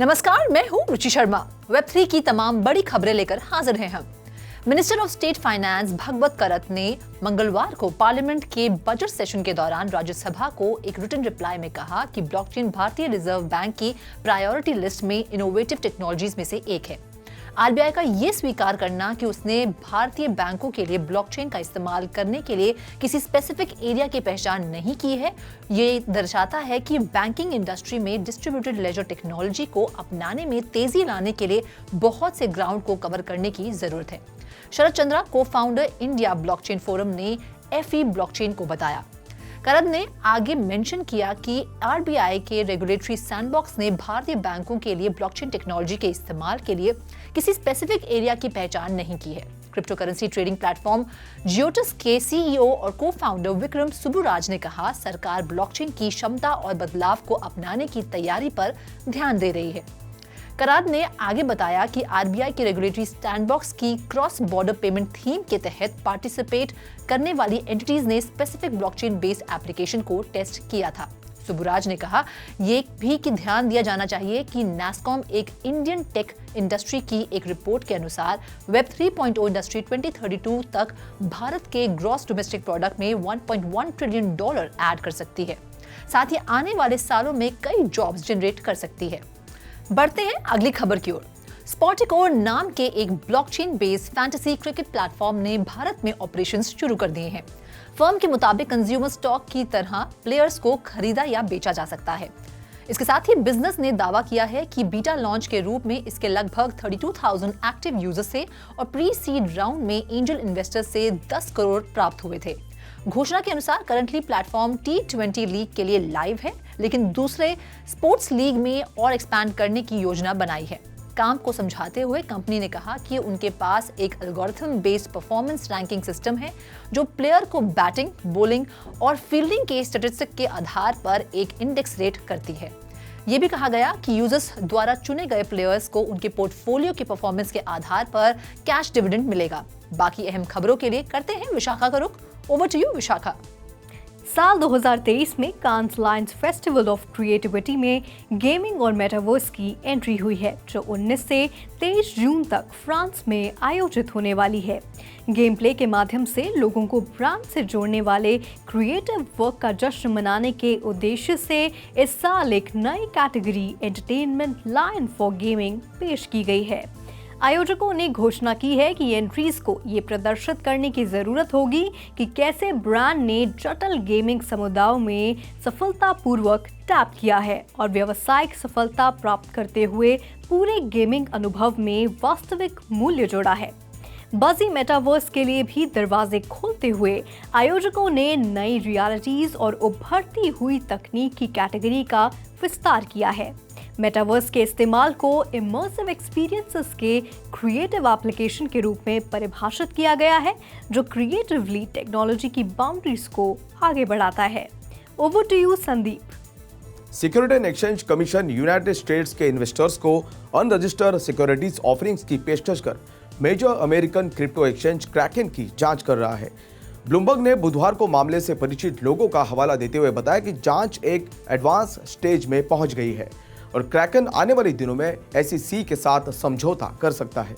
नमस्कार, मैं हूँ रुचि शर्मा। वेब3 की तमाम बड़ी खबरें लेकर हाजिर हैं हम। मिनिस्टर ऑफ स्टेट फाइनेंस भगवत करत ने मंगलवार को पार्लियामेंट के बजट सेशन के दौरान राज्यसभा को एक रिटन रिप्लाई में कहा कि ब्लॉकचेन भारतीय रिजर्व बैंक की प्रायोरिटी लिस्ट में इनोवेटिव टेक्नोलॉजीज में से एक है। आरबीआई का ये स्वीकार करना कि उसने भारतीय बैंकों के लिए ब्लॉकचेन का इस्तेमाल करने के लिए किसी स्पेसिफिक एरिया की पहचान नहीं की है, ये दर्शाता है कि बैंकिंग इंडस्ट्री में डिस्ट्रीब्यूटेड लेजर टेक्नोलॉजी को अपनाने में तेजी लाने के लिए बहुत से ग्राउंड को कवर करने की जरूरत है। Sharad Chandra, co-founder India blockchain forum ने एफई ब्लॉकचेन को बताया। करद ने आगे मेंशन किया कि आरबीआई के रेगुलेटरी सैंडबॉक्स ने भारतीय बैंकों के लिए ब्लॉकचेन टेक्नोलॉजी के इस्तेमाल के लिए किसी स्पेसिफिक एरिया की पहचान नहीं की है। क्रिप्टो करेंसी ट्रेडिंग प्लेटफॉर्म जियोटिस के सीईओ और को-फाउंडर विक्रम सुब्बुराज ने कहा, सरकार ब्लॉकचेन की क्षमता और बदलाव को अपनाने की तैयारी पर ध्यान दे रही है। कराद ने आगे बताया कि आरबीआई के रेगुलेटरी सैंडबॉक्स की क्रॉस बॉर्डर पेमेंट थीम के तहत पार्टिसिपेट करने वाली एंटिटीज ने स्पेसिफिक ब्लॉकचेन बेस्ड एप्लीकेशन को टेस्ट किया था। सुब्बुराज ने कहा, ये भी कि ध्यान दिया जाना चाहिए कि नैस्कॉम एक इंडियन टेक इंडस्ट्री की एक रिपोर्ट के अनुसार वेब 3.0 इंडस्ट्री 2032 तक भारत के ग्रॉस डोमेस्टिक प्रोडक्ट में $1.1 ट्रिलियन ऐड कर सकती है। साथ ही आने वाले सालों में कई जॉब्स जनरेट कर सकती है। बढ़ते हैं अगली खबर की ओर। स्पॉटिकोर नाम के एक blockchain based fantasy cricket platform ने भारत में ऑपरेशंस शुरू कर दिए हैं। फर्म के मुताबिक कंज्यूमर स्टॉक की तरह प्लेयर्स को खरीदा या बेचा जा सकता है। इसके साथ ही बिजनेस ने दावा किया है कि बीटा लॉन्च के रूप में इसके लगभग 32,000 एक्टिव यूजर्स से और प्री सीड राउंड में एंजल इन्वेस्टर्स से 10 करोड़ प्राप्त हुए थे। घोषणा के अनुसार करंटली प्लेटफॉर्म T20 लीग के लिए लाइव है, लेकिन दूसरे स्पोर्ट्स लीग में और एक्सपैंड करने की योजना बनाई है। काम को समझाते हुए कंपनी ने कहा कि उनके पास एक algorithm based performance ranking system है जो प्लेयर को बैटिंग, बॉलिंग और फील्डिंग के स्टैटिस्टिक के आधार पर एक इंडेक्स रेट करती है। ये भी कहा गया कि यूजर्स द्वारा चुने गए प्लेयर्स को उनके पोर्टफोलियो के परफॉर्मेंस के आधार पर कैश डिविडेंड मिलेगा। बाकी अहम खबरों के लिए करते हैं विशाखा का रुख। Over to you Vishakha. साल 2023 में Cannes Lions festival of creativity में गेमिंग और मेटावर्स की एंट्री हुई है, जो 19 से 23 जून तक फ्रांस में आयोजित होने वाली है। गेम प्ले के माध्यम से लोगों को ब्रांड से जोड़ने वाले क्रिएटिव वर्क का जश्न मनाने के उद्देश्य से इस साल एक नई category entertainment lion for gaming पेश की गई है। आयोजकों ने घोषणा की है कि एंट्रीज को ये प्रदर्शित करने की जरूरत होगी कि कैसे ब्रांड ने जटिल गेमिंग समुदायों में सफलतापूर्वक टैप किया है और व्यावसायिक सफलता प्राप्त करते हुए पूरे गेमिंग अनुभव में वास्तविक मूल्य जोड़ा है। बजी मेटावर्स के लिए भी दरवाजे खोलते हुए आयोजकों ने नई रियलिटीज और उभरती हुई तकनीक की कैटेगरी का विस्तार किया है। मेटावर्स के इस्तेमाल को इमर्सिव एक्सपीरियंसेस के क्रिएटिव एप्लीकेशन के रूप में परिभाषित किया गया है, जो क्रिएटिवली टेक्नोलॉजी की बाउंड्रीज को आगे बढ़ाता है। Over to you Sandeep. Security and exchange commission United States के इन्वेस्टर्स को अनरजिस्टर्ड सिक्योरिटीज ऑफरिंग्स की पेशकश कर major American crypto exchange Kraken की जांच कर रहा है। ब्लूमबर्ग ने बुधवार को मामले से परिचित लोगों का हवाला देते हुए बताया कि जांच एक एडवांस स्टेज में पहुंच गई है और क्रैकन आने वाले दिनों में SEC के साथ समझौता कर सकता है।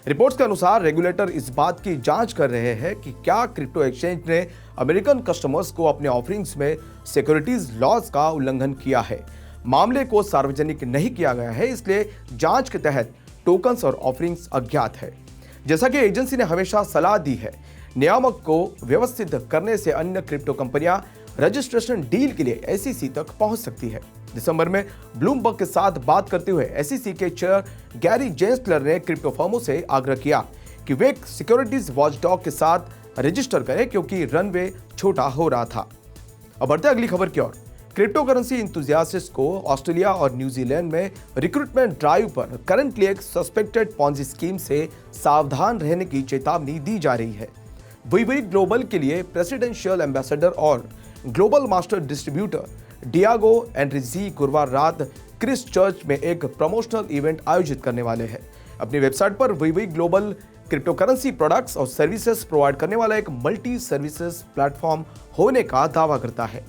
रिपोर्ट्स के अनुसार रेगुलेटर इस बात की जांच कर रहे हैं कि क्या क्रिप्टो एक्सचेंज ने अमेरिकन कस्टमर्स को अपने ऑफरिंग्स में सिक्योरिटीज लॉज का उल्लंघन किया है। मामले को सार्वजनिक नहीं किया गया है, इसलिए जांच के तहत टोकन्स और ऑफरिंग्स अज्ञात है। जैसा कि एजेंसी ने हमेशा सलाह दी है, नियामक को व्यवस्थित करने से अन्य क्रिप्टो कंपनियां रजिस्ट्रेशन डील के लिए SEC तक पहुंच सकती है। दिसंबर में ब्लूमबर्ग के साथ बात करते हुए SEC के चेयर गैरी जेंसलर ने क्रिप्टो फर्मों से आग्रह किया कि वे सिक्योरिटीज वॉचडॉग के साथ रजिस्टर करें, क्योंकि रनवे छोटा हो रहा था। अब बढ़ते अगली खबर की ओर। क्रिप्टो करेंसी इंथुजियास्ट्स को ऑस्ट्रेलिया और न्यूजीलैंड में रिक्रूटमेंट ड्राइव पर करंटली एक सस्पेक्टेड पॉन्जी स्कीम से सावधान रहने की चेतावनी दी जा रही है। वीवी ग्लोबल के लिए प्रेसिडेंशियल एम्बेसडर और ग्लोबल मास्टर डिस्ट्रीब्यूटर डियागो एंड्रिजी गुरुवार रात क्रिस्ट चर्च में एक प्रमोशनल इवेंट आयोजित करने वाले हैं। अपनी वेबसाइट पर वीवी ग्लोबल क्रिप्टो करेंसी प्रोडक्ट्स और सर्विसेज प्रोवाइड करने वाला एक मल्टी सर्विसेज प्लेटफॉर्म होने का दावा करता है।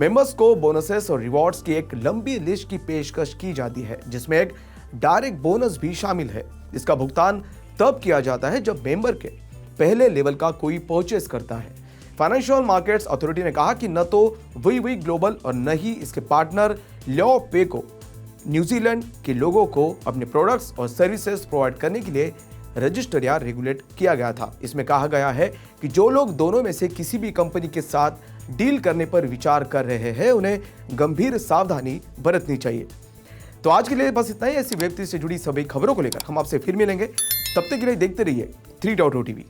मेंबर्स को बोनसेस और रिवॉर्ड्स की एक लंबी लिस्ट की पेशकश की जाती है, जिसमें एक डायरेक्ट बोनस भी शामिल है। इसका भुगतान तब किया जाता है जब मेंबर के पहले लेवल का कोई परचेस करता है। फाइनेंशियल मार्केट्स अथॉरिटी ने कहा कि न तो वी ग्लोबल और न ही इसके पार्टनर लियो पे को न्यूजीलैंड के लोगों को अपने प्रोडक्ट्स और सर्विसेज प्रोवाइड करने के लिए रजिस्टर या रेगुलेट किया गया था। इसमें कहा गया है कि जो लोग दोनों में से किसी भी कंपनी के साथ डील करने पर विचार कर रहे हैं, उन्हें गंभीर सावधानी बरतनी चाहिए। तो आज के लिए बस इतना ही। ऐसी वेब3 से जुड़ी सभी खबरों को लेकर हम आपसे फिर मिलेंगे। तब तक के लिए देखते रहिए 3.0 TV।